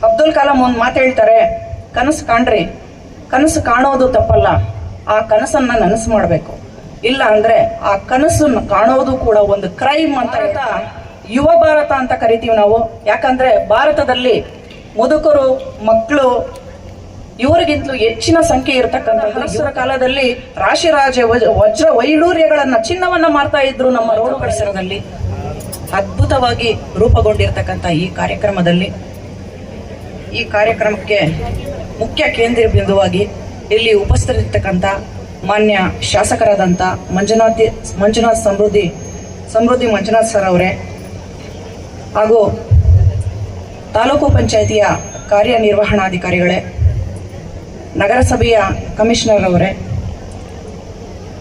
ಅಬ್ದುಲ್ ಕಲಾಂ ಒಂದು ಮಾತು ಹೇಳ್ತಾರೆ, ಕನಸು ಕಾಣ್ರಿ, ಕನಸು ಕಾಣೋದು ತಪ್ಪಲ್ಲ, ಆ ಕನಸನ್ನ ನನಸು ಮಾಡಬೇಕು. ಇಲ್ಲ ಅಂದ್ರೆ ಆ ಕನಸನ್ನು ಕಾಣೋದು ಕೂಡ ಒಂದು ಕ್ರೈಮ್ ಅಂತ. ಯುವ ಭಾರತ ಅಂತ ಕರಿತೀವಿ ನಾವು. ಯಾಕಂದ್ರೆ ಭಾರತದಲ್ಲಿ ಮುದುಕರು, ಮಕ್ಕಳು ಇವರಿಗಿಂತಲೂ ಹೆಚ್ಚಿನ ಸಂಖ್ಯೆ ಇರತಕ್ಕಂಥದ್ದು. ಹಲಸರ ಕಾಲದಲ್ಲಿ ರಾಶಿ ವಜ್ರ ವೈಡೂರ್ಯಗಳನ್ನ, ಚಿನ್ನವನ್ನ ಮಾರ್ತಾ ಇದ್ರು ನಮ್ಮ ರೋಡ್ ಪರಿಸರದಲ್ಲಿ. ಅದ್ಭುತವಾಗಿ ರೂಪುಗೊಂಡಿರ್ತಕ್ಕಂಥ ಈ ಕಾರ್ಯಕ್ರಮಕ್ಕೆ ಮುಖ್ಯ ಕೇಂದ್ರ ಬಿಂದುವಾಗಿ ಇಲ್ಲಿ ಉಪಸ್ಥಿತರಿರ್ತಕ್ಕಂಥ ಮಾನ್ಯ ಶಾಸಕರಾದಂಥ ಮಂಜುನಾಥ್ ಸಮೃದ್ಧಿ ಮಂಜುನಾಥ್ ಸರ್ ಅವರೇ, ಹಾಗೂ ತಾಲೂಕು ಪಂಚಾಯಿತಿಯ ಕಾರ್ಯನಿರ್ವಹಣಾಧಿಕಾರಿಗಳೇ, ನಗರಸಭೆಯ ಕಮಿಷನರ್ ಅವರೇ,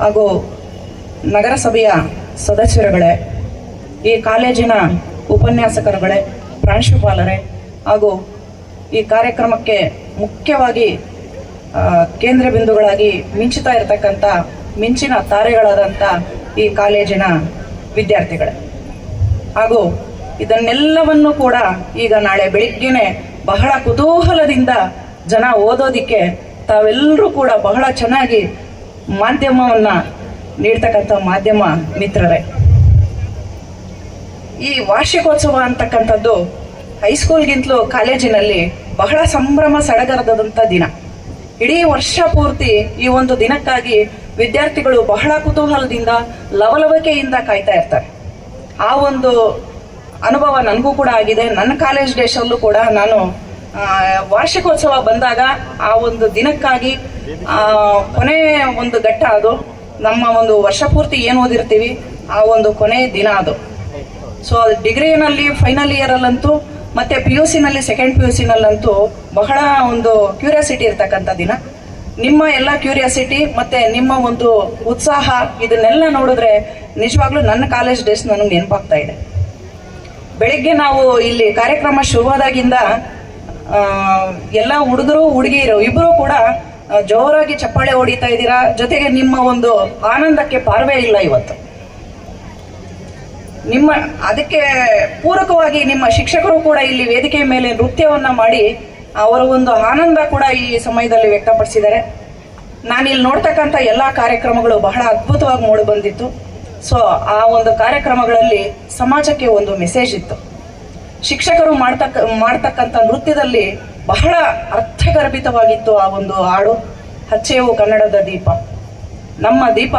ಹಾಗೂ ನಗರಸಭೆಯ ಸದಸ್ಯರುಗಳೇ, ಈ ಕಾಲೇಜಿನ ಉಪನ್ಯಾಸಕರುಗಳೇ, ಪ್ರಾಂಶುಪಾಲರೇ, ಹಾಗೂ ಈ ಕಾರ್ಯಕ್ರಮಕ್ಕೆ ಮುಖ್ಯವಾಗಿ ಕೇಂದ್ರ ಬಿಂದುಗಳಾಗಿ ಮಿಂಚುತ್ತಾ ಇರತಕ್ಕಂಥ ಮಿಂಚಿನ ತಾರೆಗಳಾದಂಥ ಈ ಕಾಲೇಜಿನ ವಿದ್ಯಾರ್ಥಿಗಳೇ, ಹಾಗೂ ಇದನ್ನೆಲ್ಲವನ್ನು ಕೂಡ ಈಗ ನಾಳೆ ಬೆಳಿಗ್ಗೆನೆ ಬಹಳ ಕುತೂಹಲದಿಂದ ಜನ ಓದೋದಿಕ್ಕೆ ತಾವೆಲ್ಲರೂ ಕೂಡ ಬಹಳ ಚೆನ್ನಾಗಿ ಮಾಧ್ಯಮವನ್ನು ನೀಡ್ತಕ್ಕಂಥ ಮಾಧ್ಯಮ ಮಿತ್ರರೇ, ಈ ವಾರ್ಷಿಕೋತ್ಸವ ಅಂತಕ್ಕಂಥದ್ದು ಹೈಸ್ಕೂಲ್ಗಿಂತಲೂ ಕಾಲೇಜಿನಲ್ಲಿ ಬಹಳ ಸಂಭ್ರಮ ಸಡಗರದಂಥ ದಿನ. ಇಡೀ ವರ್ಷ ಪೂರ್ತಿ ಈ ಒಂದು ದಿನಕ್ಕಾಗಿ ವಿದ್ಯಾರ್ಥಿಗಳು ಬಹಳ ಕುತೂಹಲದಿಂದ ಲವಲವಿಕೆಯಿಂದ ಕಾಯ್ತಾ ಇರ್ತಾರೆ. ಆ ಒಂದು ಅನುಭವ ನನಗೂ ಕೂಡ ಆಗಿದೆ. ನನ್ನ ಕಾಲೇಜ್ ಡೇಸಲ್ಲೂ ಕೂಡ ನಾನು ವಾರ್ಷಿಕೋತ್ಸವ ಬಂದಾಗ ಆ ಒಂದು ದಿನಕ್ಕಾಗಿ ಕೊನೆಯ ಒಂದು ಘಟ್ಟ ಅದು. ನಮ್ಮ ಒಂದು ವರ್ಷ ಪೂರ್ತಿ ಏನು ಓದಿರ್ತೀವಿ ಆ ಒಂದು ಕೊನೆಯ ದಿನ ಅದು. ಸೊ ಡಿಗ್ರಿನಲ್ಲಿ ಫೈನಲ್ ಇಯರಲ್ಲಂತೂ ಮತ್ತೆ PUC-ನಲ್ಲಿ ಸೆಕೆಂಡ್ PUC-ನಲ್ಲಂತೂ ಬಹಳ ಒಂದು ಕ್ಯೂರಿಯಾಸಿಟಿ ಇರ್ತಕ್ಕಂಥ ದಿನ. ನಿಮ್ಮ ಎಲ್ಲ ಕ್ಯೂರಿಯಾಸಿಟಿ ಮತ್ತೆ ನಿಮ್ಮ ಒಂದು ಉತ್ಸಾಹ ಇದನ್ನೆಲ್ಲ ನೋಡಿದ್ರೆ ನಿಜವಾಗ್ಲೂ ನನ್ನ ಕಾಲೇಜ್ ಡೇಸ್ ನನಗೆ ನೆನಪಾಗ್ತಾ ಇದೆ. ಬೆಳಿಗ್ಗೆ ನಾವು ಇಲ್ಲಿ ಕಾರ್ಯಕ್ರಮ ಶುರುವಾದಾಗಿಂದ ಎಲ್ಲ ಹುಡುಗರು ಹುಡುಗಿಯರು ಇಬ್ಬರು ಕೂಡ ಜೋರಾಗಿ ಚಪ್ಪಾಳೆ ಹೊಡಿತಾ ಇದ್ದೀರಾ. ಜೊತೆಗೆ ನಿಮ್ಮ ಒಂದು ಆನಂದಕ್ಕೆ ಪಾರ್ವೇ ಇಲ್ಲ ಇವತ್ತು. ಅದಕ್ಕೆ ಪೂರಕವಾಗಿ ನಿಮ್ಮ ಶಿಕ್ಷಕರು ಕೂಡ ಇಲ್ಲಿ ವೇದಿಕೆಯ ಮೇಲೆ ನೃತ್ಯವನ್ನ ಮಾಡಿ ಅವರ ಒಂದು ಆನಂದ ಕೂಡ ಈ ಸಮಯದಲ್ಲಿ ವ್ಯಕ್ತಪಡಿಸಿದ್ದಾರೆ. ನಾನಿಲ್ಲಿ ನೋಡ್ತಕ್ಕಂಥ ಎಲ್ಲ ಕಾರ್ಯಕ್ರಮಗಳು ಬಹಳ ಅದ್ಭುತವಾಗಿ ಮೂಡಿ ಬಂದಿತ್ತು. ಸೊ ಆ ಒಂದು ಕಾರ್ಯಕ್ರಮಗಳಲ್ಲಿ ಸಮಾಜಕ್ಕೆ ಒಂದು ಮೆಸೇಜ್ ಇತ್ತು. ಶಿಕ್ಷಕರು ಮಾಡ್ತಕ್ಕಂಥ ನೃತ್ಯದಲ್ಲಿ ಬಹಳ ಅರ್ಥಗರ್ಭಿತವಾಗಿತ್ತು ಆ ಒಂದು ಹಾಡು, ಹಚ್ಚೆವು ಕನ್ನಡದ ದೀಪ. ನಮ್ಮ ದೀಪ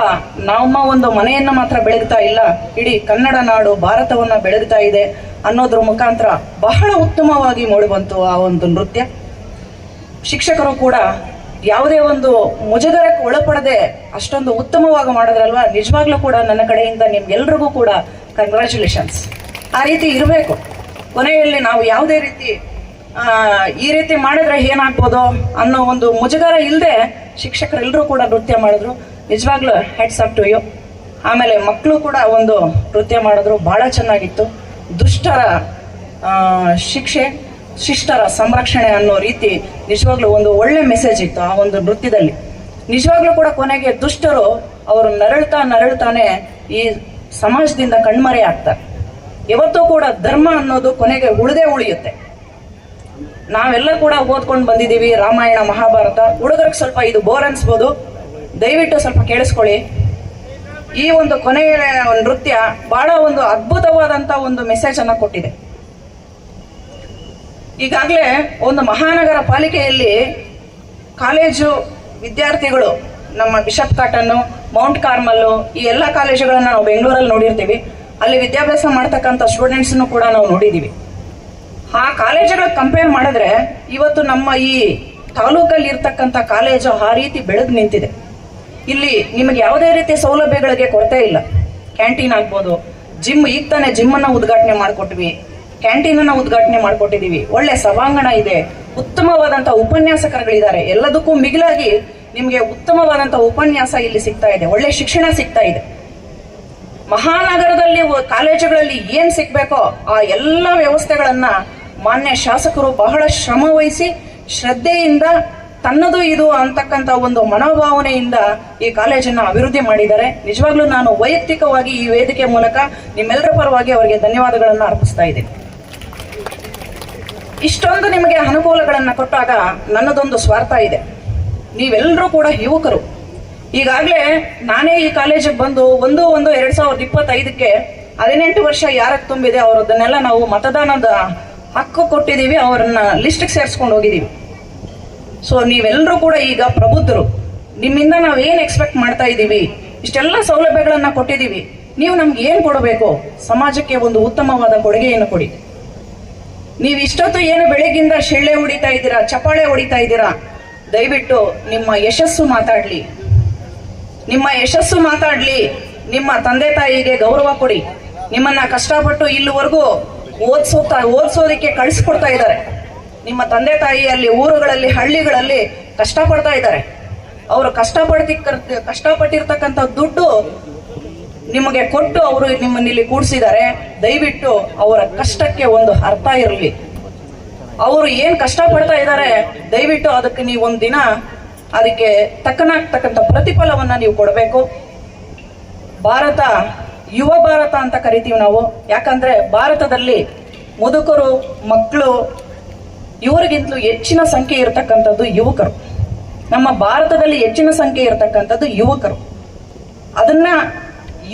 ನಮ್ಮ ಒಂದು ಮನೆಯನ್ನ ಮಾತ್ರ ಬೆಳಗ್ತಾ ಇಲ್ಲ, ಇಡೀ ಕನ್ನಡ ನಾಡು ಭಾರತವನ್ನ ಬೆಳಗ್ತಾ ಇದೆ ಅನ್ನೋದ್ರ ಮುಖಾಂತರ ಬಹಳ ಉತ್ತಮವಾಗಿ ಮೂಡಿಬಂತು ಆ ಒಂದು ನೃತ್ಯ. ಶಿಕ್ಷಕರು ಕೂಡ ಯಾವುದೇ ಒಂದು ಮುಜುಗರಕ್ಕೆ ಒಳಪಡದೆ ಅಷ್ಟೊಂದು ಉತ್ತಮವಾಗಿ ಮಾಡಿದ್ರಲ್ವಾ. ನಿಜವಾಗ್ಲೂ ಕೂಡ ನನ್ನ ಕಡೆಯಿಂದ ನಿಮ್ಗೆಲ್ರಿಗೂ ಕೂಡ ಕಂಗ್ರ್ಯಾಚುಲೇಷನ್ಸ್. ಆ ರೀತಿ ಇರಬೇಕು. ಕೊನೆಯಲ್ಲಿ ನಾವು ಯಾವುದೇ ರೀತಿ ಈ ರೀತಿ ಮಾಡಿದ್ರೆ ಏನಾಗ್ಬೋದು ಅನ್ನೋ ಒಂದು ಮುಜುಗರ ಇಲ್ಲದೆ ಶಿಕ್ಷಕರೆಲ್ಲರೂ ಕೂಡ ನೃತ್ಯ ಮಾಡಿದ್ರು. ನಿಜವಾಗ್ಲೂ ಹೆಡ್ಸ್ ಅಪ್ ಟು ಯು. ಆಮೇಲೆ ಮಕ್ಕಳು ಕೂಡ ಒಂದು ನೃತ್ಯ ಮಾಡಿದ್ರು, ಬಹಳ ಚೆನ್ನಾಗಿತ್ತು. ದುಷ್ಟರ ಶಿಕ್ಷೆ, ಶಿಷ್ಟರ ಸಂರಕ್ಷಣೆ ಅನ್ನೋ ರೀತಿ ನಿಜವಾಗ್ಲೂ ಒಂದು ಒಳ್ಳೆ ಮೆಸೇಜ್ ಇತ್ತು ಆ ಒಂದು ನೃತ್ಯದಲ್ಲಿ. ನಿಜವಾಗ್ಲೂ ಕೂಡ ಕೊನೆಗೆ ದುಷ್ಟರು ಅವರು ನರಳ್ತಾನೆ ಈ ಸಮಾಜದಿಂದ ಕಣ್ಮರೆ ಆಗ್ತಾರೆ. ಯಾವತ್ತೂ ಕೂಡ ಧರ್ಮ ಅನ್ನೋದು ಕೊನೆಗೆ ಉಳಿಯುತ್ತೆ. ನಾವೆಲ್ಲ ಕೂಡ ಓದ್ಕೊಂಡು ಬಂದಿದ್ದೀವಿ ರಾಮಾಯಣ, ಮಹಾಭಾರತ. ಹುಡುಗರಿಗೆ ಸ್ವಲ್ಪ ಇದು ಬೋರ್ ಅನ್ಸ್ಬೋದು, ದಯವಿಟ್ಟು ಸ್ವಲ್ಪ ಕೇಳಿಸ್ಕೊಳ್ಳಿ. ಈ ಒಂದು ಕೊನೆಯ ನೃತ್ಯ ಬಹಳ ಒಂದು ಅದ್ಭುತವಾದಂತ ಒಂದು ಮೆಸೇಜ್ ಅನ್ನ ಕೊಟ್ಟಿದೆ. ಈಗಾಗಲೇ ಒಂದು ಮಹಾನಗರ ಪಾಲಿಕೆಯಲ್ಲಿ ಕಾಲೇಜು ವಿದ್ಯಾರ್ಥಿಗಳು, ನಮ್ಮ ಬಿಷಪ್ ಕಾಟನ್ನು, ಮೌಂಟ್ ಕಾರ್ಮಲ್ಲು, ಈ ಎಲ್ಲ ಕಾಲೇಜುಗಳನ್ನ ನಾವು ಬೆಂಗಳೂರಲ್ಲಿ ನೋಡಿರ್ತೀವಿ. ಅಲ್ಲಿ ವಿದ್ಯಾಭ್ಯಾಸ ಮಾಡ್ತಕ್ಕಂಥ ಸ್ಟೂಡೆಂಟ್ಸ್ನು ಕೂಡ ನಾವು ನೋಡಿದ್ದೀವಿ. ಆ ಕಾಲೇಜುಗಳಿಗೆ ಕಂಪೇರ್ ಮಾಡಿದ್ರೆ ಇವತ್ತು ನಮ್ಮ ಈ ತಾಲೂಕಲ್ಲಿ ಇರ್ತಕ್ಕಂಥ ಕಾಲೇಜು ಆ ರೀತಿ ಬೆಳೆದು ನಿಂತಿದೆ. ಇಲ್ಲಿ ನಿಮಗೆ ಯಾವುದೇ ರೀತಿಯ ಸೌಲಭ್ಯಗಳಿಗೆ ಕೊರತೆ ಇಲ್ಲ. ಕ್ಯಾಂಟೀನ್ ಆಗ್ಬೋದು, ಜಿಮ್, ಈಗ ತಾನೇ ಜಿಮ್ಮನ್ನು ಉದ್ಘಾಟನೆ ಮಾಡಿಕೊಟ್ವಿ, ಕ್ಯಾಂಟೀನನ್ನು ಉದ್ಘಾಟನೆ ಮಾಡಿಕೊಟ್ಟಿದ್ದೀವಿ, ಒಳ್ಳೆ ಸಭಾಂಗಣ ಇದೆ, ಉತ್ತಮವಾದಂಥ ಉಪನ್ಯಾಸಕರುಗಳಿದ್ದಾರೆ. ಎಲ್ಲದಕ್ಕೂ ಮಿಗಿಲಾಗಿ ನಿಮಗೆ ಉತ್ತಮವಾದಂಥ ಉಪನ್ಯಾಸ ಇಲ್ಲಿ ಸಿಗ್ತಾ ಇದೆ, ಒಳ್ಳೆ ಶಿಕ್ಷಣ ಸಿಗ್ತಾ ಇದೆ. ಮಹಾನಗರದಲ್ಲಿ ಕಾಲೇಜುಗಳಲ್ಲಿ ಏನ್ ಸಿಗ್ಬೇಕೋ ಆ ಎಲ್ಲ ವ್ಯವಸ್ಥೆಗಳನ್ನ ಮಾನ್ಯ ಶಾಸಕರು ಬಹಳ ಶ್ರಮ ವಹಿಸಿ ಶ್ರದ್ಧೆಯಿಂದ ತನ್ನದು ಇದು ಅಂತಕ್ಕಂಥ ಒಂದು ಮನೋಭಾವನೆಯಿಂದ ಈ ಕಾಲೇಜನ್ನು ಅಭಿವೃದ್ಧಿ ಮಾಡಿದ್ದಾರೆ. ನಿಜವಾಗ್ಲೂ ನಾನು ವೈಯಕ್ತಿಕವಾಗಿ ಈ ವೇದಿಕೆ ಮೂಲಕ ನಿಮ್ಮೆಲ್ಲರ ಪರವಾಗಿ ಅವರಿಗೆ ಧನ್ಯವಾದಗಳನ್ನು ಅರ್ಪಿಸ್ತಾ ಇದ್ದೀನಿ. ಇಷ್ಟೊಂದು ನಿಮಗೆ ಅನುಕೂಲಗಳನ್ನು ಕೊಟ್ಟಾಗ ನನ್ನದೊಂದು ಸ್ವಾರ್ಥ ಇದೆ. ನೀವೆಲ್ಲರೂ ಕೂಡ ಯುವಕರು. ಈಗಾಗಲೇ ನಾನೇ ಈ ಕಾಲೇಜಿಗೆ ಬಂದು 1/1/2025ಕ್ಕೆ 18 ವರ್ಷ ಯಾರಕ್ಕೆ ತುಂಬಿದೆ ಅವರದನ್ನೆಲ್ಲ ನಾವು ಮತದಾನದ ಹಕ್ಕು ಕೊಟ್ಟಿದ್ದೀವಿ, ಅವರನ್ನ ಲಿಸ್ಟ್ಗೆ ಸೇರಿಸ್ಕೊಂಡು ಹೋಗಿದ್ದೀವಿ. ಸೊ ನೀವೆಲ್ಲರೂ ಕೂಡ ಈಗ ಪ್ರಬುದ್ಧರು. ನಿಮ್ಮಿಂದ ನಾವು ಏನು ಎಕ್ಸ್ಪೆಕ್ಟ್ ಮಾಡ್ತಾ ಇದ್ದೀವಿ, ಇಷ್ಟೆಲ್ಲ ಸೌಲಭ್ಯಗಳನ್ನ ಕೊಟ್ಟಿದ್ದೀವಿ, ನೀವು ನಮ್ಗೆ ಏನು ಕೊಡಬೇಕು, ಸಮಾಜಕ್ಕೆ ಒಂದು ಉತ್ತಮವಾದ ಕೊಡುಗೆಯನ್ನು ಕೊಡಿ. ನೀವು ಇಷ್ಟೊತ್ತು ಏನು ಬೆಳಗ್ಗಿಂದ ಶಿಳ್ಳೆ ಹೊಡಿತಾ ಇದ್ದೀರಾ, ಚಪ್ಪಾಳೆ ಹೊಡಿತಾ ಇದ್ದೀರಾ, ದಯವಿಟ್ಟು ನಿಮ್ಮ ಯಶಸ್ಸು ಮಾತಾಡ್ಲಿ, ನಿಮ್ಮ ಯಶಸ್ಸು ಮಾತಾಡ್ಲಿ. ನಿಮ್ಮ ತಂದೆ ತಾಯಿಗೆ ಗೌರವ ಕೊಡಿ. ನಿಮ್ಮನ್ನ ಕಷ್ಟಪಟ್ಟು ಇಲ್ಲಿವರೆಗೂ ಓದಿಸೋದಕ್ಕೆ ಕಳಿಸ್ಕೊಡ್ತಾ ಇದ್ದಾರೆ. ನಿಮ್ಮ ತಂದೆ ತಾಯಿ ಅಲ್ಲಿ ಊರುಗಳಲ್ಲಿ ಹಳ್ಳಿಗಳಲ್ಲಿ ಕಷ್ಟಪಡ್ತಾ ಇದ್ದಾರೆ. ಅವರು ಕಷ್ಟಪಟ್ಟಿರ್ತಕ್ಕಂಥ ದುಡ್ಡು ನಿಮಗೆ ಕೊಟ್ಟು ಅವರು ನಿಮ್ಮನ್ನಿಲ್ಲಿ ಕೂಡಿಸಿದ್ದಾರೆ. ದಯವಿಟ್ಟು ಅವರ ಕಷ್ಟಕ್ಕೆ ಒಂದು ಅರ್ಥ ಇರಲಿ. ಅವರು ಏನ್ ಕಷ್ಟಪಡ್ತಾ ಇದ್ದಾರೆ, ದಯವಿಟ್ಟು ಅದಕ್ಕೆ ನೀವು ಒಂದು ದಿನ ಅದಕ್ಕೆ ತಕ್ಕನಾಗ್ತಕ್ಕಂಥ ಪ್ರತಿಫಲವನ್ನ ನೀವು ಕೊಡಬೇಕು. ಭಾರತ ಯುವ ಭಾರತ ಅಂತ ಕರಿತೀವಿ ನಾವು. ಯಾಕಂದ್ರೆ ಭಾರತದಲ್ಲಿ ಮುದುಕರು, ಮಕ್ಕಳು ಇವರಿಗಿಂತಲೂ ಹೆಚ್ಚಿನ ಸಂಖ್ಯೆ ಇರತಕ್ಕಂಥದ್ದು ಯುವಕರು. ನಮ್ಮ ಭಾರತದಲ್ಲಿ ಹೆಚ್ಚಿನ ಸಂಖ್ಯೆ ಇರತಕ್ಕಂಥದ್ದು ಯುವಕರು. ಅದನ್ನ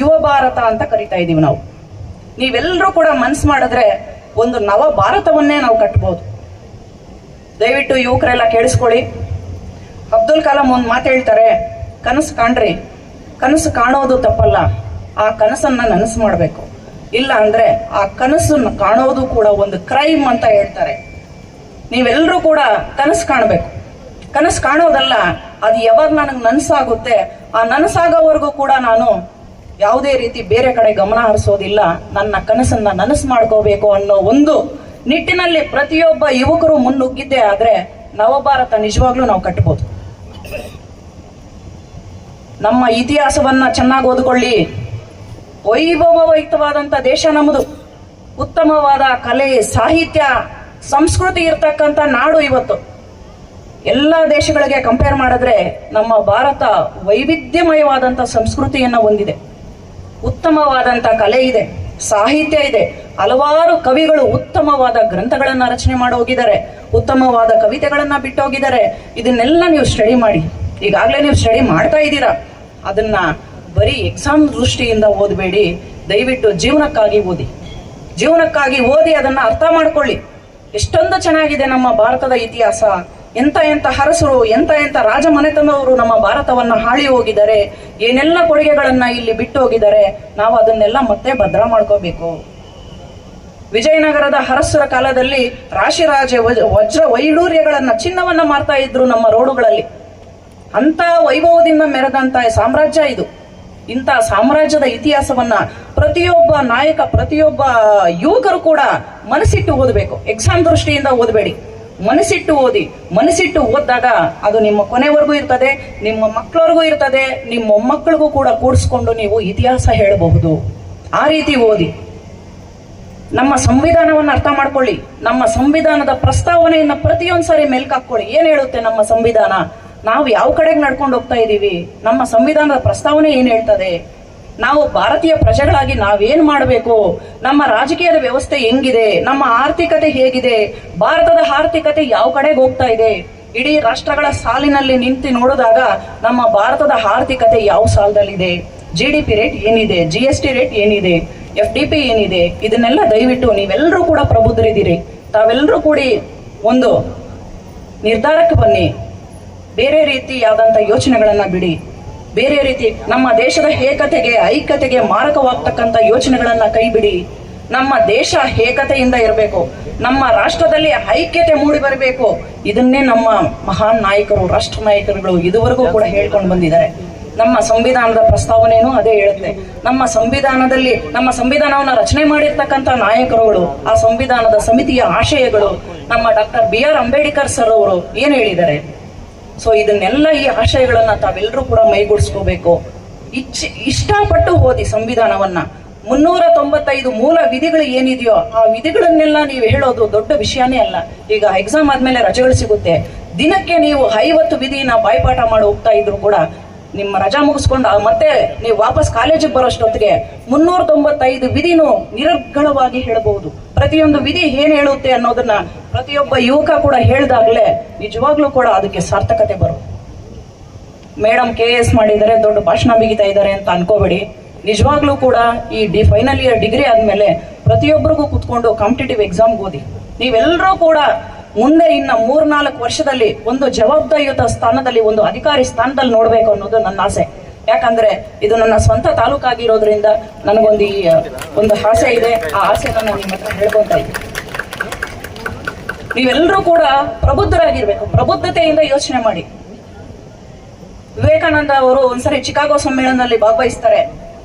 ಯುವ ಭಾರತ ಅಂತ ಕರಿತಾ ಇದೀವಿ ನಾವು. ನೀವೆಲ್ಲರೂ ಕೂಡ ಮನ್ಸು ಮಾಡಿದ್ರೆ ಒಂದು ನವ ಭಾರತವನ್ನೇ ನಾವು ಕಟ್ಬೋದು. ದಯವಿಟ್ಟು ಯುವಕರೆಲ್ಲ ಕೇಳಿಸ್ಕೊಳ್ಳಿ. ಅಬ್ದುಲ್ ಕಲಾಂ ಒಂದು ಮಾತು ಹೇಳ್ತಾರೆ, ಕನಸು ಕಾಣ್ರಿ, ಕನಸು ಕಾಣೋದು ತಪ್ಪಲ್ಲ, ಆ ಕನಸನ್ನ ನನಸು ಮಾಡಬೇಕು. ಇಲ್ಲ ಅಂದ್ರೆ ಆ ಕನಸನ್ನು ಕಾಣೋದು ಕೂಡ ಒಂದು ಕ್ರೈಮ್ ಅಂತ ಹೇಳ್ತಾರೆ. ನೀವೆಲ್ಲರೂ ಕೂಡ ಕನಸು ಕಾಣಬೇಕು. ಕನಸು ಕಾಣೋದಲ್ಲ, ಅದು ಯಾವಾಗ ನನಗೆ ನನಸಾಗುತ್ತೆ, ಆ ನನಸಾಗೋವರೆಗೂ ಕೂಡ ನಾನು ಯಾವುದೇ ರೀತಿ ಬೇರೆ ಕಡೆ ಗಮನ ಹರಿಸೋದಿಲ್ಲ. ನನ್ನ ಕನಸನ್ನ ನನಸು ಮಾಡ್ಕೋಬೇಕು ಅನ್ನೋ ಒಂದು ನಿಟ್ಟಿನಲ್ಲಿ ಪ್ರತಿಯೊಬ್ಬ ಯುವಕರು ಮುನ್ನುಗ್ಗಿದ್ದೇ ಆದ್ರೆ ನವಭಾರತ ನಿಜವಾಗ್ಲೂ ನಾವು ಕಟ್ಬೋದು. ನಮ್ಮ ಇತಿಹಾಸವನ್ನ ಚೆನ್ನಾಗಿ ಓದ್ಕೊಳ್ಳಿ. ವೈಭವಯುತವಾದಂಥ ದೇಶ ನಮ್ಮದು. ಉತ್ತಮವಾದ ಕಲೆ, ಸಾಹಿತ್ಯ, ಸಂಸ್ಕೃತಿ ಇರ್ತಕ್ಕಂಥ ನಾಡು ಇವತ್ತು. ಎಲ್ಲ ದೇಶಗಳಿಗೆ ಕಂಪೇರ್ ಮಾಡಿದ್ರೆ ನಮ್ಮ ಭಾರತ ವೈವಿಧ್ಯಮಯವಾದಂಥ ಸಂಸ್ಕೃತಿಯನ್ನ ಹೊಂದಿದೆ. ಉತ್ತಮವಾದಂಥ ಕಲೆ ಇದೆ, ಸಾಹಿತ್ಯ ಇದೆ. ಹಲವಾರು ಕವಿಗಳು ಉತ್ತಮವಾದ ಗ್ರಂಥಗಳನ್ನ ರಚನೆ ಮಾಡಿ ಹೋಗಿದ್ದಾರೆ, ಉತ್ತಮವಾದ ಕವಿತೆಗಳನ್ನ ಬಿಟ್ಟು ಹೋಗಿದ್ದಾರೆ. ಇದನ್ನೆಲ್ಲ ನೀವು ಸ್ಟಡಿ ಮಾಡಿ. ಈಗಾಗಲೇ ನೀವು ಸ್ಟಡಿ ಮಾಡ್ತಾ ಇದ್ದೀರಾ. ಅದನ್ನ ಬರೀ ಎಕ್ಸಾಮ್ ದೃಷ್ಟಿಯಿಂದ ಓದಬೇಡಿ. ದಯವಿಟ್ಟು ಜೀವನಕ್ಕಾಗಿ ಓದಿ. ಜೀವನಕ್ಕಾಗಿ ಓದಿ ಅದನ್ನ ಅರ್ಥ ಮಾಡ್ಕೊಳ್ಳಿ. ಎಷ್ಟೊಂದು ಚೆನ್ನಾಗಿದೆ ನಮ್ಮ ಭಾರತದ ಇತಿಹಾಸ. ಎಂತ ಅರಸರು, ಎಂತ ರಾಜ ಮನೆತನವರು ನಮ್ಮ ಭಾರತವನ್ನ ಹಾಳಿ ಹೋಗಿದ್ದಾರೆ, ಏನೆಲ್ಲ ಕೊಡುಗೆಗಳನ್ನ ಇಲ್ಲಿ ಬಿಟ್ಟು ಹೋಗಿದ್ದಾರೆ. ನಾವು ಅದನ್ನೆಲ್ಲ ಮತ್ತೆ ಭದ್ರ ಮಾಡ್ಕೋಬೇಕು. ವಿಜಯನಗರದ ಅರಸರ ಕಾಲದಲ್ಲಿ ರಾಶಿರಾಜ ವಜ್ರ ವೈಡೂರ್ಯಗಳನ್ನ, ಚಿನ್ನವನ್ನ ಮಾರ್ತಾ ಇದ್ರು ನಮ್ಮ ರೋಡುಗಳಲ್ಲಿ. ಅಂತ ವೈಭವದಿಂದ ಮೆರೆದಂತ ಸಾಮ್ರಾಜ್ಯ ಇದು. ಇಂಥ ಸಾಮ್ರಾಜ್ಯದ ಇತಿಹಾಸವನ್ನ ಪ್ರತಿಯೊಬ್ಬ ನಾಯಕ, ಪ್ರತಿಯೊಬ್ಬ ಯುವಕರು ಕೂಡ ಮನಸ್ಸಿಟ್ಟು ಓದಬೇಕು. ಎಕ್ಸಾಮ್ ದೃಷ್ಟಿಯಿಂದ ಓದಬೇಡಿ, ಮನಸ್ಸಿಟ್ಟು ಓದಿ. ಮನಸ್ಸಿಟ್ಟು ಓದಿದಾಗ ಅದು ನಿಮ್ಮ ಕೊನೆವರೆಗೂ ಇರ್ತದೆ, ನಿಮ್ಮ ಮಕ್ಕಳವರೆಗೂ ಇರ್ತದೆ, ನಿಮ್ಮ ಮೊಮ್ಮಕ್ಕಳಿಗೂ ಕೂಡ ಕೂಡಿಸ್ಕೊಂಡು ನೀವು ಇತಿಹಾಸ ಹೇಳಬಹುದು. ಆ ರೀತಿ ಓದಿ. ನಮ್ಮ ಸಂವಿಧಾನವನ್ನು ಅರ್ಥ ಮಾಡ್ಕೊಳ್ಳಿ. ನಮ್ಮ ಸಂವಿಧಾನದ ಪ್ರಸ್ತಾವನೆಯನ್ನ ಪ್ರತಿಯೊಂದ್ಸರಿ ಮೆಲ್ಕಾಕೊಳ್ಳಿ. ಏನ್ ಹೇಳುತ್ತೆ ನಮ್ಮ ಸಂವಿಧಾನ, ನಾವು ಯಾವ ಕಡೆಗೆ ನಡ್ಕೊಂಡು ಹೋಗ್ತಾ ಇದ್ದೀವಿ, ನಮ್ಮ ಸಂವಿಧಾನದ ಪ್ರಸ್ತಾವನೆ ಏನ್ ಹೇಳ್ತದೆ, ನಾವು ಭಾರತೀಯ ಪ್ರಜೆಗಳಾಗಿ ನಾವೇನ್ ಮಾಡಬೇಕು, ನಮ್ಮ ರಾಜಕೀಯದ ವ್ಯವಸ್ಥೆ ಹೆಂಗಿದೆ, ನಮ್ಮ ಆರ್ಥಿಕತೆ ಹೇಗಿದೆ, ಭಾರತದ ಆರ್ಥಿಕತೆ ಯಾವ ಕಡೆಗೆ ಹೋಗ್ತಾ ಇದೆ. ಇಡೀ ರಾಷ್ಟ್ರಗಳ ಸಾಲಿನಲ್ಲಿ ನಿಂತು ನೋಡಿದಾಗ ನಮ್ಮ ಭಾರತದ ಆರ್ಥಿಕತೆ ಯಾವ ಸಾಲದಲ್ಲಿದೆ, GDP ರೇಟ್ ಏನಿದೆ, GST ರೇಟ್ ಏನಿದೆ, FDP ಏನಿದೆ, ಇದನ್ನೆಲ್ಲ ದಯವಿಟ್ಟು ನೀವೆಲ್ಲರೂ ಕೂಡ ಪ್ರಬುದ್ಧರಿದ್ದೀರಿ. ತಾವೆಲ್ಲರೂ ಕೂಡಿ ಒಂದು ನಿರ್ಧಾರಕ್ಕೆ ಬನ್ನಿ. ಬೇರೆ ರೀತಿಯಾದಂಥ ಯೋಚನೆಗಳನ್ನ ಬಿಡಿ. ಬೇರೆ ರೀತಿ ನಮ್ಮ ದೇಶದ ಏಕತೆಗೆ, ಐಕ್ಯತೆಗೆ ಮಾರಕವಾಗ್ತಕ್ಕಂಥ ಯೋಚನೆಗಳನ್ನ ಕೈ ಬಿಡಿ. ನಮ್ಮ ದೇಶ ಏಕತೆಯಿಂದ ಇರಬೇಕು, ನಮ್ಮ ರಾಷ್ಟ್ರದಲ್ಲಿ ಐಕ್ಯತೆ ಮೂಡಿ ಬರಬೇಕು. ಇದನ್ನೇ ನಮ್ಮ ಮಹಾನ್ ನಾಯಕರು, ರಾಷ್ಟ್ರ ನಾಯಕರುಗಳು ಇದುವರೆಗೂ ಕೂಡ ಹೇಳ್ಕೊಂಡು ಬಂದಿದ್ದಾರೆ. ನಮ್ಮ ಸಂವಿಧಾನದ ಪ್ರಸ್ತಾವನೆಯೂ ಅದೇ ಹೇಳುತ್ತೆ. ನಮ್ಮ ಸಂವಿಧಾನವನ್ನ ರಚನೆ ಮಾಡಿರ್ತಕ್ಕಂಥ ನಾಯಕರುಗಳು, ಆ ಸಂವಿಧಾನದ ಸಮಿತಿಯ ಆಶಯಗಳು, ನಮ್ಮ ಡಾಕ್ಟರ್ BR ಅಂಬೇಡ್ಕರ್ ಸರ್ ಅವರು ಏನ್ ಹೇಳಿದ್ದಾರೆ. ಸೊ ಇದನ್ನೆಲ್ಲ, ಈ ಆಶಯಗಳನ್ನ ತಾವೆಲ್ಲರೂ ಕೂಡ ಮೈಗೂಡಿಸ್ಕೋಬೇಕು. ಇಷ್ಟಪಟ್ಟು ಓದಿ ಸಂವಿಧಾನವನ್ನ. 395 ಮೂಲ ವಿಧಿಗಳು ಏನಿದೆಯೋ ಆ ವಿಧಿಗಳನ್ನೆಲ್ಲ ನೀವು ಹೇಳೋದು ದೊಡ್ಡ ವಿಷಯನೇ ಅಲ್ಲ. ಈಗ ಎಕ್ಸಾಮ್ ಆದ್ಮೇಲೆ ರಜೆಗಳು ಸಿಗುತ್ತೆ, ದಿನಕ್ಕೆ ನೀವು 50 ವಿಧಿನ ಬಾಯ್ಪಾಠ ಮಾಡಿ ಹೋಗ್ತಾ ಇದ್ರು ಕೂಡ ನಿಮ್ಮ ರಜಾ ಮುಗಿಸ್ಕೊಂಡು ಮತ್ತೆ ನೀವು ವಾಪಸ್ ಕಾಲೇಜಿಗೆ ಬರೋಷ್ಟೊತ್ತಿಗೆ 395 ವಿಧಿನೂ ನಿರರ್ಗಳವಾಗಿ ಹೇಳಬಹುದು. ಪ್ರತಿಯೊಂದು ವಿಧಿ ಏನ್ ಹೇಳುತ್ತೆ ಅನ್ನೋದನ್ನ ಪ್ರತಿಯೊಬ್ಬ ಯುವಕ ಕೂಡ ಹೇಳ್ದಾಗ್ಲೇ ನಿಜವಾಗ್ಲೂ ಕೂಡ ಅದಕ್ಕೆ ಸಾರ್ಥಕತೆ ಬರುತ್ತೆ. ಮೇಡಮ್ KS ಮಾಡಿದ್ದಾರೆ, ದೊಡ್ಡ ಭಾಷಣ ಬಿಗಿತಾ ಇದ್ದಾರೆ ಅಂತ ಅನ್ಕೋಬೇಡಿ. ನಿಜವಾಗ್ಲೂ ಕೂಡ ಈ ಫೈನಲ್ ಇಯರ್ ಡಿಗ್ರಿ ಆದ್ಮೇಲೆ ಪ್ರತಿಯೊಬ್ಬರಿಗೂ ಕುತ್ಕೊಂಡು ಕಾಂಪಿಟೇಟಿವ್ ಎಕ್ಸಾಮ್ ಓದಿ. ನೀವೆಲ್ಲರೂ ಕೂಡ ಮುಂದೆ ಇನ್ನ 3-4 ವರ್ಷದಲ್ಲಿ ಒಂದು ಜವಾಬ್ದಾರಿಯುತ ಸ್ಥಾನದಲ್ಲಿ, ಒಂದು ಅಧಿಕಾರಿ ಸ್ಥಾನದಲ್ಲಿ ನೋಡ್ಬೇಕು ಅನ್ನೋದು ನನ್ನ ಆಸೆ. ಯಾಕಂದ್ರೆ ಇದು ನನ್ನ ಸ್ವಂತ ತಾಲೂಕಾಗಿರೋದ್ರಿಂದ ನನಗೊಂದು ಒಂದು ಆಸೆ ಇದೆ. ಆ ಆಸೆನ ನಾನು ನಿಮ್ಮ ಹತ್ರ ಹೇಳ್ಕೊಂತ ಇದ್ದೀನಿ. ನೀವೆಲ್ಲರೂ ಕೂಡ ಪ್ರಬುದ್ಧರಾಗಿರ್ಬೇಕು, ಪ್ರಬುದ್ಧತೆಯಿಂದ ಯೋಚನೆ ಮಾಡಿ. ವಿವೇಕಾನಂದ ಅವರು ಒಂದ್ಸರಿ ಚಿಕಾಗೋ ಸಮ್ಮೇಳನದಲ್ಲಿ ಭಾಗವಹಿಸ್ತಾರೆ.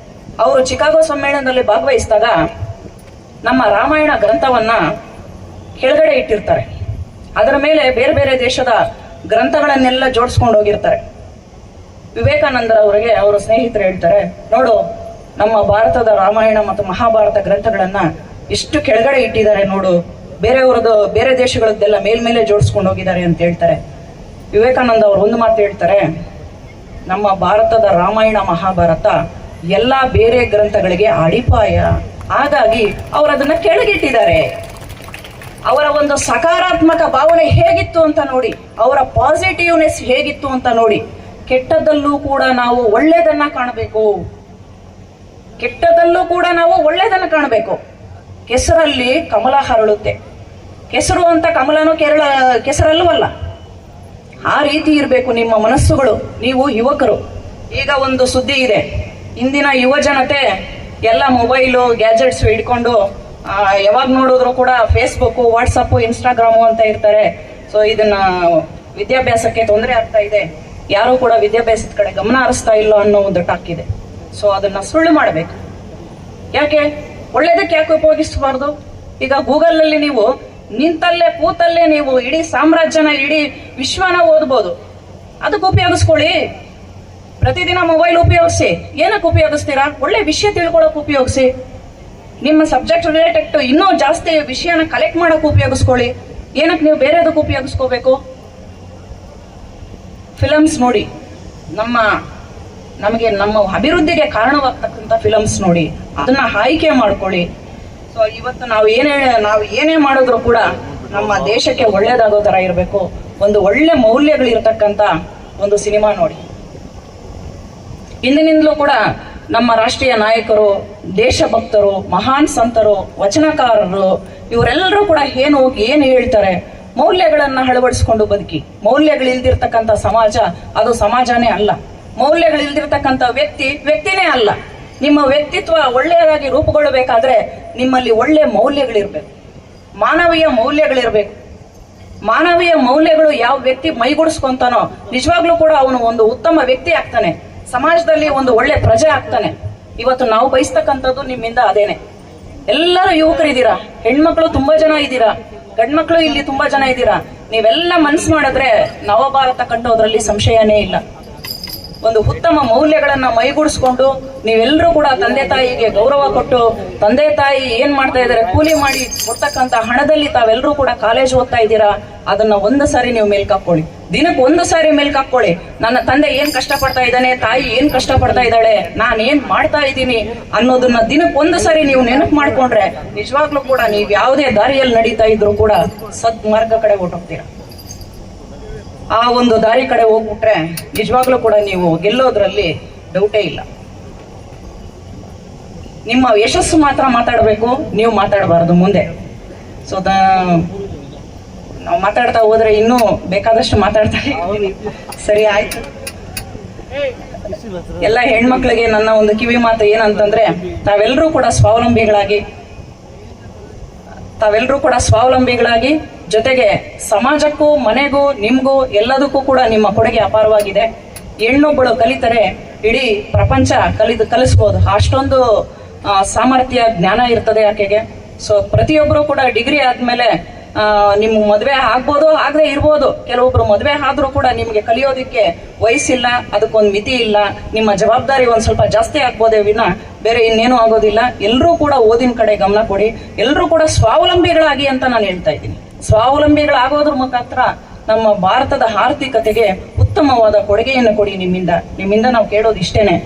ಅವರು ಚಿಕಾಗೋ ಸಮ್ಮೇಳನದಲ್ಲಿ ಭಾಗವಹಿಸಿದಾಗ ನಮ್ಮ ರಾಮಾಯಣ ಗ್ರಂಥವನ್ನ ಕೆಳಗಡೆ ಇಟ್ಟಿರ್ತಾರೆ. ಅದರ ಮೇಲೆ ಬೇರೆ ಬೇರೆ ದೇಶದ ಗ್ರಂಥಗಳನ್ನೆಲ್ಲ ಜೋಡಿಸ್ಕೊಂಡು ಹೋಗಿರ್ತಾರೆ. ವಿವೇಕಾನಂದರವರಿಗೆ ಅವರ ಸ್ನೇಹಿತರು ಹೇಳ್ತಾರೆ, ನೋಡು ನಮ್ಮ ಭಾರತದ ರಾಮಾಯಣ ಮತ್ತು ಮಹಾಭಾರತ ಗ್ರಂಥಗಳನ್ನ ಎಷ್ಟು ಕೆಳಗಡೆ ಇಟ್ಟಿದ್ದಾರೆ ನೋಡು, ಬೇರೆ ದೇಶಗಳದ್ದೆಲ್ಲ ಮೇಲ್ಮೇಲೆ ಜೋಡಿಸ್ಕೊಂಡು ಹೋಗಿದ್ದಾರೆ ಅಂತ ಹೇಳ್ತಾರೆ. ವಿವೇಕಾನಂದ ಅವರು ಒಂದು ಮಾತು ಹೇಳ್ತಾರೆ, ನಮ್ಮ ಭಾರತದ ರಾಮಾಯಣ ಮಹಾಭಾರತ ಎಲ್ಲ ಬೇರೆ ಗ್ರಂಥಗಳಿಗೆ ಅಡಿಪಾಯ, ಹಾಗಾಗಿ ಅವರು ಅದನ್ನ ಕೆಳಗಿಟ್ಟಿದ್ದಾರೆ. ಅವರ ಒಂದು ಸಕಾರಾತ್ಮಕ ಭಾವನೆ ಹೇಗಿತ್ತು ಅಂತ ನೋಡಿ, ಅವರ ಪಾಸಿಟಿವ್ನೆಸ್ ಹೇಗಿತ್ತು ಅಂತ ನೋಡಿ. ಕೆಟ್ಟದ್ದಲ್ಲೂ ಕೂಡ ನಾವು ಒಳ್ಳೆಯದನ್ನ ಕಾಣಬೇಕು, ಕೆಟ್ಟದಲ್ಲೂ ಕೂಡ ನಾವು ಒಳ್ಳೆಯದನ್ನ ಕಾಣಬೇಕು. ಕೆಸರಲ್ಲಿ ಕಮಲ ಹರಳುತ್ತೆ, ಕೆಸರು ಅಂತ ಕಮಲನೂ ಕೆಸರಲ್ಲವಲ್ಲ. ಆ ರೀತಿ ಇರಬೇಕು ನಿಮ್ಮ ಮನಸ್ಸುಗಳು. ನೀವು ಯುವಕರು, ಈಗ ಒಂದು ಸುದ್ದಿ ಇದೆ, ಇಂದಿನ ಯುವ ಜನತೆ ಎಲ್ಲ ಮೊಬೈಲು ಗ್ಯಾಜೆಟ್ಸ್ ಹಿಡ್ಕೊಂಡು ಯಾವಾಗ ನೋಡಿದ್ರು ಕೂಡ ಫೇಸ್ಬುಕ್, ವಾಟ್ಸಪ್, ಇನ್ಸ್ಟಾಗ್ರಾಮು ಅಂತ ಇರ್ತಾರೆ. ಸೊ ಇದನ್ನ ವಿದ್ಯಾಭ್ಯಾಸಕ್ಕೆ ತೊಂದರೆ ಆಗ್ತಾ ಇದೆ, ಯಾರು ಕೂಡ ವಿದ್ಯಾಭ್ಯಾಸದ ಕಡೆ ಗಮನ ಹರಿಸ್ತಾ ಇಲ್ಲ ಅನ್ನೋ ಒಂದು ಟಾಕ್ ಇದೆ. ಸೊ ಅದನ್ನ ಸುಳ್ಳು ಮಾಡಬೇಕು. ಯಾಕೆ ಒಳ್ಳೇದಕ್ಕೆ ಯಾಕೆ ಉಪಯೋಗಿಸಬಾರ್ದು? ಈಗ ಗೂಗಲ್ ನಲ್ಲಿ ನೀವು ನಿಂತಲ್ಲೇ ಕೂತಲ್ಲೇ ನೀವು ಇಡೀ ಸಾಮ್ರಾಜ್ಯನ, ಇಡೀ ವಿಶ್ವನ ಓದ್ಬೋದು. ಅದಕ್ಕೆ ಉಪಯೋಗಿಸ್ಕೊಳ್ಳಿ. ಪ್ರತಿದಿನ ಮೊಬೈಲ್ ಉಪಯೋಗಿಸಿ. ಏನಕ್ಕೆ ಉಪಯೋಗಿಸ್ತೀರಾ? ಒಳ್ಳೆ ವಿಷಯ ತಿಳ್ಕೊಳಕ್ ಉಪಯೋಗಿಸಿ. ನಿಮ್ಮ ಸಬ್ಜೆಕ್ಟ್ ರಿಲೇಟೆಡ್ ಇನ್ನೂ ಜಾಸ್ತಿ ವಿಷಯನ ಕಲೆಕ್ಟ್ ಮಾಡಕ್ ಉಪಯೋಗಿಸ್ಕೊಳ್ಳಿ. ಏನಕ್ಕೆ ನೀವು ಬೇರೆದಕ್ಕೆ ಉಪಯೋಗಿಸ್ಕೋಬೇಕು? ಫಿಲಮ್ಸ್ ನೋಡಿ, ನಮಗೆ ನಮ್ಮ ಅಭಿವೃದ್ಧಿಗೆ ಕಾರಣವಾಗ್ತಕ್ಕಂಥ ಫಿಲಮ್ಸ್ ನೋಡಿ, ಅದನ್ನ ಆಯ್ಕೆ ಮಾಡ್ಕೊಳ್ಳಿ. ಸೊ ಇವತ್ತು ನಾವು ಏನೇ ಮಾಡಿದ್ರು ಕೂಡ ನಮ್ಮ ದೇಶಕ್ಕೆ ಒಳ್ಳೇದಾಗೋ ತರ ಇರಬೇಕು. ಒಂದು ಒಳ್ಳೆ ಮೌಲ್ಯಗಳಿರ್ತಕ್ಕಂಥ ಒಂದು ಸಿನಿಮಾ ನೋಡಿ. ಇಂದಿನಿಂದಲೂ ಕೂಡ ನಮ್ಮ ರಾಷ್ಟ್ರೀಯ ನಾಯಕರು, ದೇಶಭಕ್ತರು, ಮಹಾನ್ ಸಂತರು, ವಚನಕಾರರು ಇವರೆಲ್ಲರೂ ಕೂಡ ಏನು ಹೇಳ್ತಾರೆ, ಮೌಲ್ಯಗಳನ್ನ ಅಳವಡಿಸ್ಕೊಂಡು ಬದುಕಿ. ಮೌಲ್ಯಗಳಿಲ್ದಿರ್ತಕ್ಕಂಥ ಸಮಾಜ ಅದು ಸಮಾಜನೇ ಅಲ್ಲ. ಮೌಲ್ಯಗಳಿಲ್ದಿರ್ತಕ್ಕಂಥ ವ್ಯಕ್ತಿನೇ ಅಲ್ಲ. ನಿಮ್ಮ ವ್ಯಕ್ತಿತ್ವ ಒಳ್ಳೆಯದಾಗಿ ರೂಪುಗೊಳ್ಳಬೇಕಾದ್ರೆ ನಿಮ್ಮಲ್ಲಿ ಒಳ್ಳೆ ಮೌಲ್ಯಗಳಿರ್ಬೇಕು, ಮಾನವೀಯ ಮೌಲ್ಯಗಳಿರ್ಬೇಕು. ಮಾನವೀಯ ಮೌಲ್ಯಗಳು ಯಾವ ವ್ಯಕ್ತಿ ಮೈಗೂಡಿಸ್ಕೊಂತಾನೋ ನಿಜವಾಗ್ಲೂ ಕೂಡ ಅವನು ಒಂದು ಉತ್ತಮ ವ್ಯಕ್ತಿ ಆಗ್ತಾನೆ, ಸಮಾಜದಲ್ಲಿ ಒಂದು ಒಳ್ಳೆ ಪ್ರಜೆ ಆಗ್ತಾನೆ. ಇವತ್ತು ನಾವು ಬಯಸ್ತಕ್ಕಂಥದ್ದು ನಿಮ್ಮಿಂದ ಅದೇನೆ. ಎಲ್ಲರೂ ಯುವಕರಿದ್ದೀರಾ, ಹೆಣ್ಮಕ್ಳು ತುಂಬಾ ಜನ ಇದ್ದೀರಾ, ಗಂಡ್ಮಕ್ಳು ಇಲ್ಲಿ ತುಂಬಾ ಜನ ಇದ್ದೀರಾ. ನೀವೆಲ್ಲ ಮನ್ಸು ಮಾಡಿದ್ರೆ ನವಭಾರತ ಕಟ್ಟೋದ್ರಲ್ಲಿ ಸಂಶಯನೇ ಇಲ್ಲ. ಒಂದು ಉತ್ತಮ ಮೌಲ್ಯಗಳನ್ನ ಮೈಗೂಡಿಸ್ಕೊಂಡು ನೀವೆಲ್ಲರೂ ಕೂಡ ತಂದೆ ತಾಯಿಗೆ ಗೌರವ ಕೊಟ್ಟು, ತಂದೆ ತಾಯಿ ಏನ್ ಮಾಡ್ತಾ ಇದಾರೆ ಕೂಲಿ ಮಾಡಿ ಕೊಡ್ತಕ್ಕಂಥ ಹಣದಲ್ಲಿ ತಾವೆಲ್ಲರೂ ಕೂಡ ಕಾಲೇಜ್ ಓದ್ತಾ ಇದ್ದೀರಾ. ಅದನ್ನ ಒಂದು ಸಾರಿ ನೀವು ಮೇಲ್ಕಾಕೊಳ್ಳಿ, ದಿನಕ್ಕೆ ಒಂದು ಸಾರಿ ಮೇಲ್ಕಾಕೊಳ್ಳಿ. ನನ್ನ ತಂದೆ ಏನ್ ಕಷ್ಟ ಪಡ್ತಾ ಇದ್ದಾನೆ, ತಾಯಿ ಏನ್ ಕಷ್ಟ ಪಡ್ತಾ ಇದ್ದಾಳೆ, ನಾನ್ ಏನ್ ಮಾಡ್ತಾ ಇದ್ದೀನಿ ಅನ್ನೋದನ್ನ ದಿನಕ್ಕೆ ಒಂದು ಸಾರಿ ನೀವು ನೆನಪು ಮಾಡ್ಕೊಂಡ್ರೆ ನಿಜವಾಗ್ಲೂ ಕೂಡ ನೀವು ಯಾವುದೇ ದಾರಿಯಲ್ಲಿ ನಡೀತಾ ಇದ್ರು ಕೂಡ ಸದ್ಮಾರ್ಗ ಕಡೆ ಹೊರಟೋಗ್ತೀರಾ. ಆ ಒಂದು ದಾರಿ ಕಡೆ ಹೋಗ್ಬಿಟ್ರೆ ನಿಜವಾಗ್ಲೂ ಕೂಡ ನೀವು ಗೆಲ್ಲೋದ್ರಲ್ಲಿ ಡೌಟೇ ಇಲ್ಲ. ನಿಮ್ಮ ಯಶಸ್ಸು ಮಾತ್ರ ಮಾತಾಡಬೇಕು, ನೀವು ಮಾತಾಡಬಾರ್ದು ಮುಂದೆ. ಸೊ ನಾವು ಮಾತಾಡ್ತಾ ಹೋದ್ರೆ ಇನ್ನೂ ಬೇಕಾದಷ್ಟು ಮಾತಾಡ್ತಾರೆ. ಸರಿ, ಆಯ್ತು. ಎಲ್ಲ ಹೆಣ್ಮಕ್ಳಿಗೆ ನನ್ನ ಒಂದು ಕಿವಿ ಮಾತು ಏನಂತಂದ್ರೆ, ತಾವೆಲ್ಲರೂ ಕೂಡ ಸ್ವಾವಲಂಬಿಗಳಾಗಿ ಜೊತೆಗೆ ಸಮಾಜಕ್ಕೂ, ಮನೆಗೂ, ನಿಮ್ಗೂ ಎಲ್ಲದಕ್ಕೂ ಕೂಡ ನಿಮ್ಮ ಕೊಡುಗೆ ಅಪಾರವಾಗಿದೆ. ಹೆಣ್ಣೊಬ್ಬಳು ಕಲಿತರೆ ಇಡೀ ಪ್ರಪಂಚ ಕಲಿಸ್ಬೋದು. ಅಷ್ಟೊಂದು ಸಾಮರ್ಥ್ಯ, ಜ್ಞಾನ ಇರ್ತದೆ ಆಕೆಗೆ. ಸೊ ಪ್ರತಿಯೊಬ್ಬರು ಕೂಡ ಡಿಗ್ರಿ ಆದ್ಮೇಲೆ ನಿಮ್ ಮದ್ವೆ ಆಗ್ಬೋದು, ಆಗದೆ ಇರ್ಬೋದು. ಕೆಲವೊಬ್ರು ಮದ್ವೆ ಆದ್ರೂ ಕೂಡ ನಿಮ್ಗೆ ಕಲಿಯೋದಿಕ್ಕೆ ವಯಸ್ಸಿಲ್ಲ, ಅದಕ್ಕೊಂದು ಮಿತಿ ಇಲ್ಲ. ನಿಮ್ಮ ಜವಾಬ್ದಾರಿ ಒಂದ್ ಸ್ವಲ್ಪ ಜಾಸ್ತಿ ಆಗ್ಬೋದೇ ವಿನ ಬೇರೆ ಇನ್ನೇನು ಆಗೋದಿಲ್ಲ. ಎಲ್ಲರೂ ಕೂಡ ಓದಿನ ಕಡೆ ಗಮನ ಕೊಡಿ. ಎಲ್ಲರೂ ಕೂಡ ಸ್ವಾವಲಂಬಿಗಳಾಗಿ ಅಂತ ನಾನು ಹೇಳ್ತಾ ಇದ್ದೀನಿ. ಸ್ವಾವಲಂಬಿಗಳಾಗೋದ್ರ ಮುಖಾಂತರ ನಮ್ಮ ಭಾರತದ ಆರ್ಥಿಕತೆಗೆ ಉತ್ತಮವಾದ ಕೊಡುಗೆಯನ್ನು ಕೊಡಿ. ನಿಮ್ಮಿಂದ ನಾವು ಕೇಳೋದು ಇಷ್ಟೇನೆ.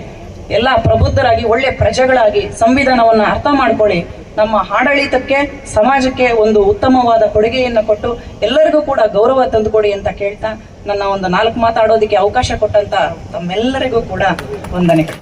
ಎಲ್ಲ ಪ್ರಬುದ್ಧರಾಗಿ, ಒಳ್ಳೆ ಪ್ರಜೆಗಳಾಗಿ, ಸಂವಿಧಾನವನ್ನ ಅರ್ಥ ಮಾಡ್ಕೊಳ್ಳಿ. ನಮ್ಮ ಆಡಳಿತಕ್ಕೆ ಸಮಾಜಕ್ಕೆ ಒಂದು ಉತ್ತಮವಾದ ಕೊಡುಗೆಯನ್ನು ಕೊಟ್ಟು ಎಲ್ಲರಿಗೂ ಕೂಡ ಗೌರವ ತಂದುಕೊಡಿ ಅಂತ ಕೇಳ್ತಾ ನನ್ನ ಒಂದು 4 ಮಾತಾಡೋದಕ್ಕೆ ಅವಕಾಶ ಕೊಟ್ಟಂತ ತಮ್ಮೆಲ್ಲರಿಗೂ ಕೂಡ ವಂದನೆ.